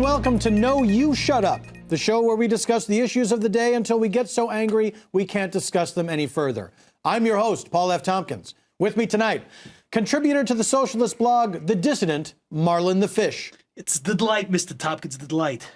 welcome to No You Shut Up, the show where we discuss the issues of the day until we get so angry we can't discuss them any further. I'm your host, Paul F. Tompkins. With me tonight, contributor to the socialist blog, The Dissident, Marlon the Fish. It's the delight, Mr. Tompkins, the delight.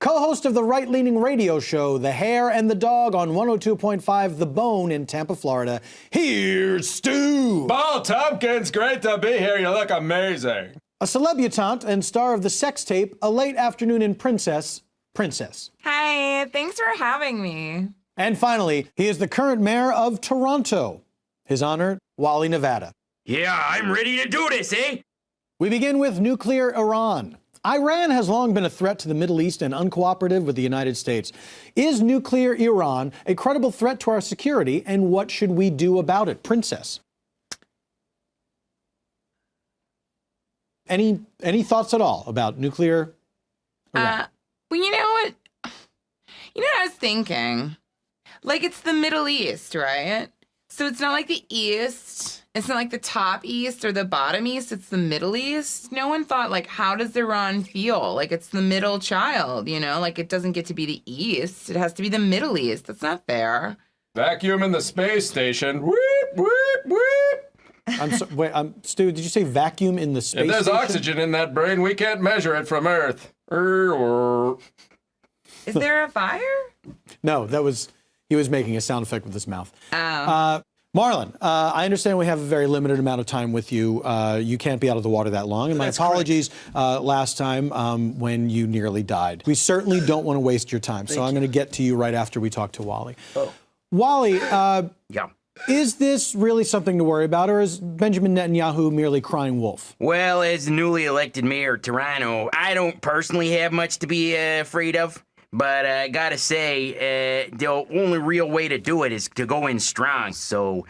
Co-host of the right-leaning radio show, The Hare and the Dog on 102.5 The Bone in Tampa, Florida, here's Stu. Paul Tompkins, great to be here. You look amazing. A celebutante and star of the sex tape, A Late Afternoon in Princess. Hi, thanks for having me. And finally, he is the current mayor of Toronto. His honor, Wally, Nevada. Yeah, I'm ready to do this, eh? We begin with nuclear Iran. Iran has long been a threat to the Middle East and uncooperative with the United States. Is nuclear Iran a credible threat to our security, and what should we do about it? Princess. Any thoughts at all about nuclear Iran? Well, you know what? You know what I was thinking? Like, it's the Middle East, right? So it's not like the East. It's not like the top East or the bottom East. It's the Middle East. No one thought, like, how does Iran feel? Like, it's the middle child, you know? Like, it doesn't get to be the East. It has to be the Middle East. That's not fair. Vacuum in the space station. Whoop, whoop, whoop. Stu, did you say vacuum in the space If there's station? oxygen in that brain, we can't measure it from Earth. Is there a fire? No, he was making a sound effect with his mouth. Oh. Marlon, I understand we have a very limited amount of time with you. You can't be out of the water that long. And my apologies last time when you nearly died. We certainly don't want to waste your time. So I'm going to get to you right after we talk to Wally. Oh. Wally, Yeah. is this really something to worry about, or is Benjamin Netanyahu merely crying wolf? Well, as the newly elected mayor of Toronto, I don't personally have much to be afraid of. But I gotta say, the only real way to do it is to go in strong. So,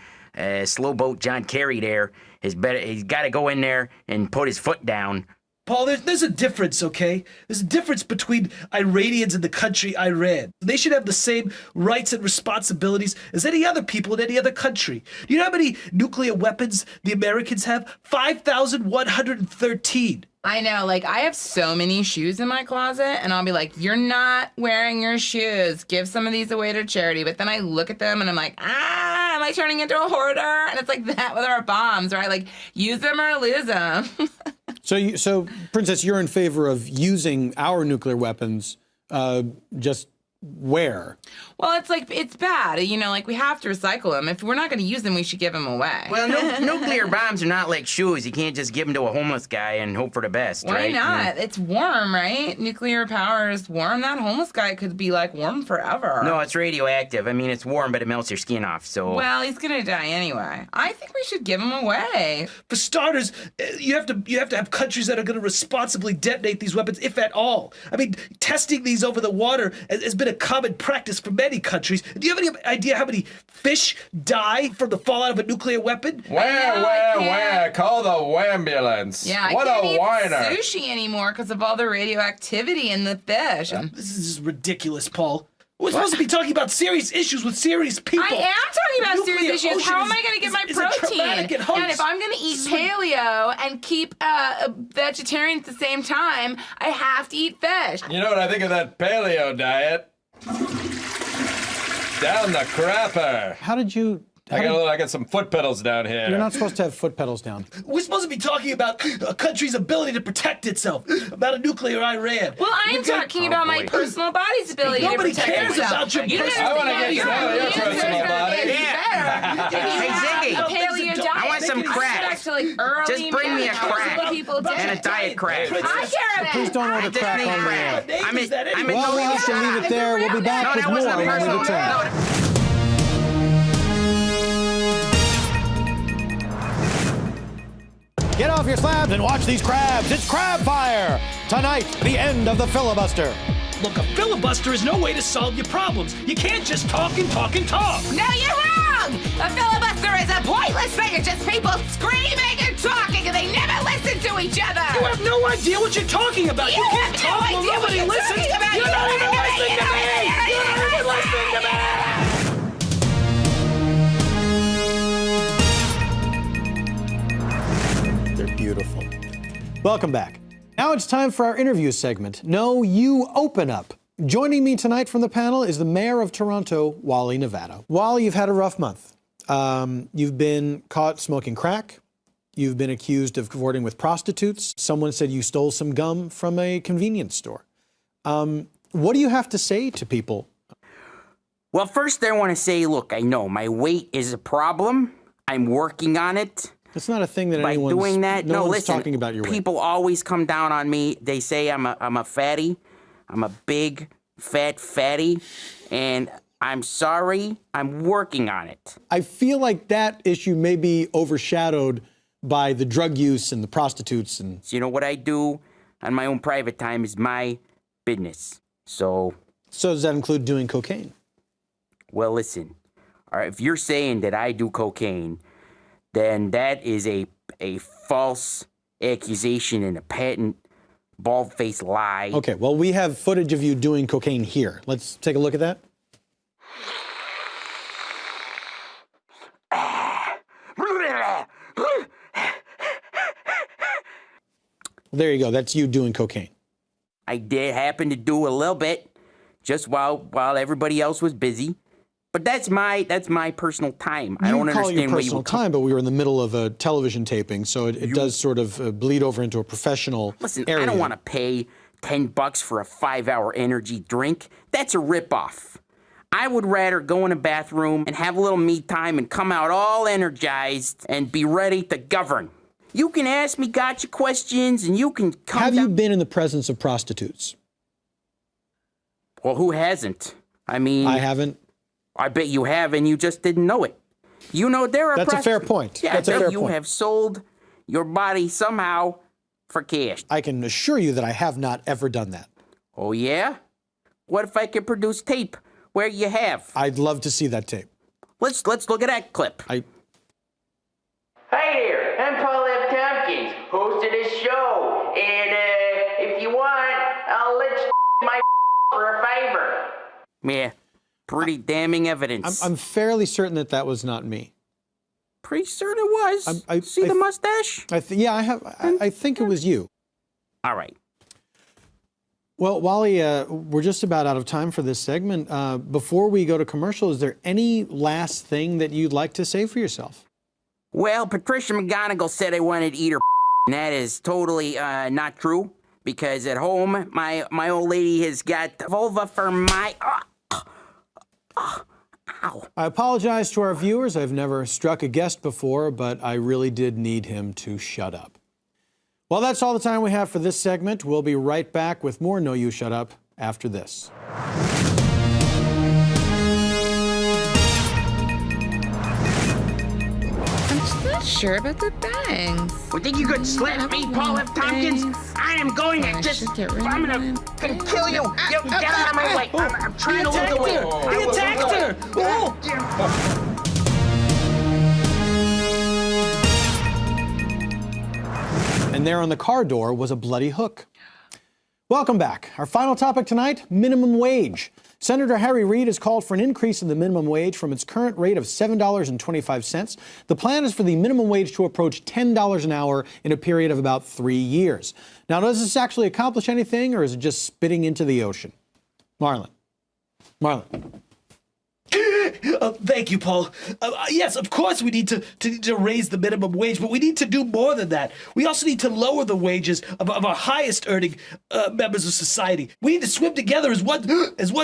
slow boat John Kerry there he's got to go in there and put his foot down. Paul, there's a difference, okay? There's a difference between Iranians and the country Iran. They should have the same rights and responsibilities as any other people in any other country. Do you know how many nuclear weapons the Americans have? 5,113. I know, like, I have so many shoes in my closet, and I'll be like, you're not wearing your shoes. Give some of these away to charity. But then I look at them, and I'm like, am I turning into a hoarder? And it's like that with our bombs, right? Like, use them or lose them. So, Princess, you're in favor of using our nuclear weapons just where? Well, it's like, it's bad. You know, like, we have to recycle them. If we're not going to use them, we should give them away. Well, nuclear bombs are not like shoes. You can't just give them to a homeless guy and hope for the best, Why right? not? It's warm, right? Nuclear power is warm. That homeless guy could be, like, warm forever. No, it's radioactive. I mean, it's warm, but it melts your skin off, so... Well, he's going to die anyway. I think we should give him away. For starters, you have to have countries that are going to responsibly detonate these weapons, if at all. I mean, testing these over the water has been a common practice for many countries. Do you have any idea how many fish die from the fallout of a nuclear weapon? Where? Call the wambulance. Yeah, What I can't a eat whiner. sushi anymore because of all the radioactivity in the fish. This is ridiculous, Paul. We're supposed to be talking about serious issues with serious people. I am talking about Nuclear serious issues. ocean How am I going to get my is a traumatic protein? and hoax. And if I'm going to eat paleo and keep a vegetarian at the same time, I have to eat fish. You know what I think of that paleo diet? Down the crapper. How did you... I got some foot pedals down here. You're not supposed to have foot pedals down. We're supposed to be talking about a country's ability to protect itself, about a nuclear Iran. Well, I'm talking about my personal body's ability Nobody to protect cares itself. about your You personal I wanna understand get to know your personal body. Hey, Ziggy, paleo diet. I want some crack. Back to, like, early Just bring me a menopause. crack. What people did. And a diet crack. I care about Please don't order Just crack need on the crack. air. I'm in Well, we'll have to leave it there. We'll be back No, with that more wasn't when we personal. return. No, Get off your slabs and watch these crabs. It's Crab Fire. Tonight, the end of the filibuster. Look, a filibuster is no way to solve your problems. You can't just talk and talk and talk. No, you're wrong! A filibuster is a pointless thing. It's just people screaming and talking, and they never listen to each other. You have no idea what you're talking about. You can't have no talk when idea what nobody you're listens. talking about. You're not even listening to me. You're not even listening to me. They're beautiful. Welcome back. Now it's time for our interview segment. No, you open up. Joining me tonight from the panel is the mayor of Toronto, Wally, Nevada. Wally, you've had a rough month. You've been caught smoking crack. You've been accused of cavorting with prostitutes. Someone said you stole some gum from a convenience store. What do you have to say to people? Well, first I want to say, look, I know my weight is a problem. I'm working on it. It's not a thing that By anyone's doing that, no no, one's listen, talking about your weight. people always come down on me. They say I'm a fatty. I'm a big, fat fatty. And I'm sorry. I'm working on it. I feel like that issue may be overshadowed by the drug use and the prostitutes. And So you know what I do on my own private time is my business. So, does that include doing cocaine? well, listen. All right, if you're saying that I do cocaine, then that is a false accusation and a patent bald-faced lie. Okay, well, we have footage of you doing cocaine here. Let's take a look at that. There you go. That's you doing cocaine. I did happen to do a little bit, just while everybody else was busy. But that's my personal time. I don't You call it your understand what you personal would time, but we were in the middle of a television taping, so it does sort of bleed over into a professional Listen, area. I don't want to pay $10 for a 5-hour energy drink. That's a ripoff. I would rather go in a bathroom and have a little me time and come out all energized and be ready to govern. You can ask me gotcha questions and you can come Have you down- been in the presence of prostitutes? Well, who hasn't? I mean, I haven't. I bet you have and you just didn't know it. You know there are That's a fair point. Yeah, That's a fair you point. have sold your body somehow for cash. I can assure you that I have not ever done that. Oh yeah? What if I could produce tape where you have? I'd love to see that tape. Let's look at that clip. I Hi there, I'm Paul F. Tompkins, host of this show, and if you want, I'll let you my for a favor. Yeah, pretty damning evidence. I'm fairly certain that that was not me. pretty certain it was. See the mustache? Yeah, I have. I think it was you. All right. Well, Wally, we're just about out of time for this segment. Before we go to commercial, is there any last thing that you'd like to say for yourself? Well, Patricia McGonagall said I wanted to eat her, and that is totally not true. Because at home, my old lady has got vulva for my. Ow. I apologize to our viewers. I've never struck a guest before, but I really did need him to shut up. Well, that's all the time we have for this segment. We'll be right back with more No You Shut Up after this. I'm just not sure about the bangs. Well, think you could slap me, Paul F. Tompkins? I am going to just. I'm gonna kill you. You get out of my way. I'm trying to look away. He attacked her! Oh! And there on the car door was a bloody hook. Welcome back. Our final topic tonight, minimum wage. Senator Harry Reid has called for an increase in the minimum wage from its current rate of $7.25. The plan is for the minimum wage to approach $10 an hour in a period of about 3 years. Now, does this actually accomplish anything, or is it just spitting into the ocean? Marlon. Thank you, Paul. Yes, of course we need to raise the minimum wage, but we need to do more than that. We also need to lower the wages of our highest earning members of society. We need to swim together as one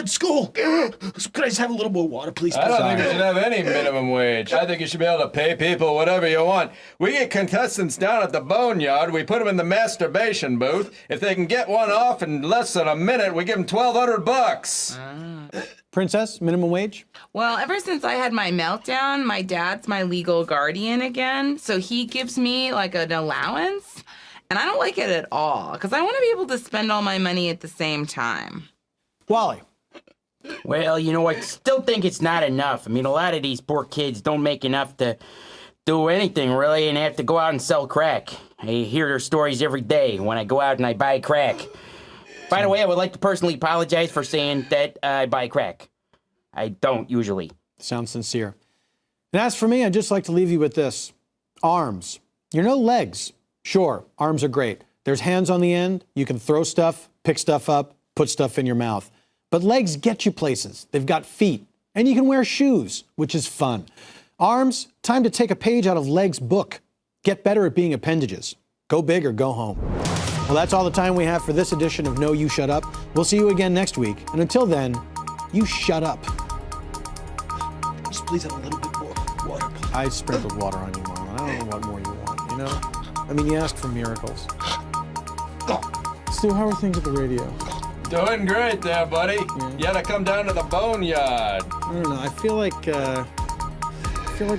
school. Could I just have a little more water, please? I don't think you should have any minimum wage. I think you should be able to pay people whatever you want. We get contestants down at the boneyard. We put them in the masturbation booth. If they can get one off in less than a minute, we give them $1,200. Princess, minimum wage? Well, ever since I had my meltdown, my dad's my legal guardian again. So he gives me like an allowance. And I don't like it at all because I want to be able to spend all my money at the same time. Wally. Well, you know, I still think it's not enough. I mean, a lot of these poor kids don't make enough to do anything, really, and have to go out and sell crack. I hear their stories every day when I go out and I buy crack. By the way, I would like to personally apologize for saying that I buy crack. I don't usually. Sounds sincere. And as for me, I'd just like to leave you with this. Arms. You're no legs. Sure, arms are great. There's hands on the end. You can throw stuff, pick stuff up, put stuff in your mouth. But legs get you places. They've got feet. And you can wear shoes, which is fun. Arms, time to take a page out of Legs' book. Get better at being appendages. Go big or go home. Well, that's all the time we have for this edition of No You Shut Up. We'll see you again next week. And until then, you shut up. Just please have a little bit more water. I sprinkled water on you, Marlon. I don't know what more you want, you know? I mean, you asked for miracles. Stu, how are things at the radio? Doing great there, buddy. You gotta come down to the boneyard. I don't know. I feel like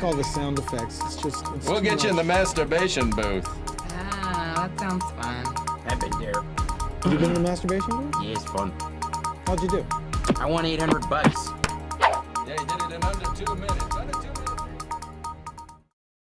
all the sound effects. It's We'll too get you in the much. masturbation booth. Ah, that sounds fun. I've been there. Have you been in the masturbation room? Yeah, it's fun. How'd you do? I won $800. Yeah, you did it in under 2 minutes.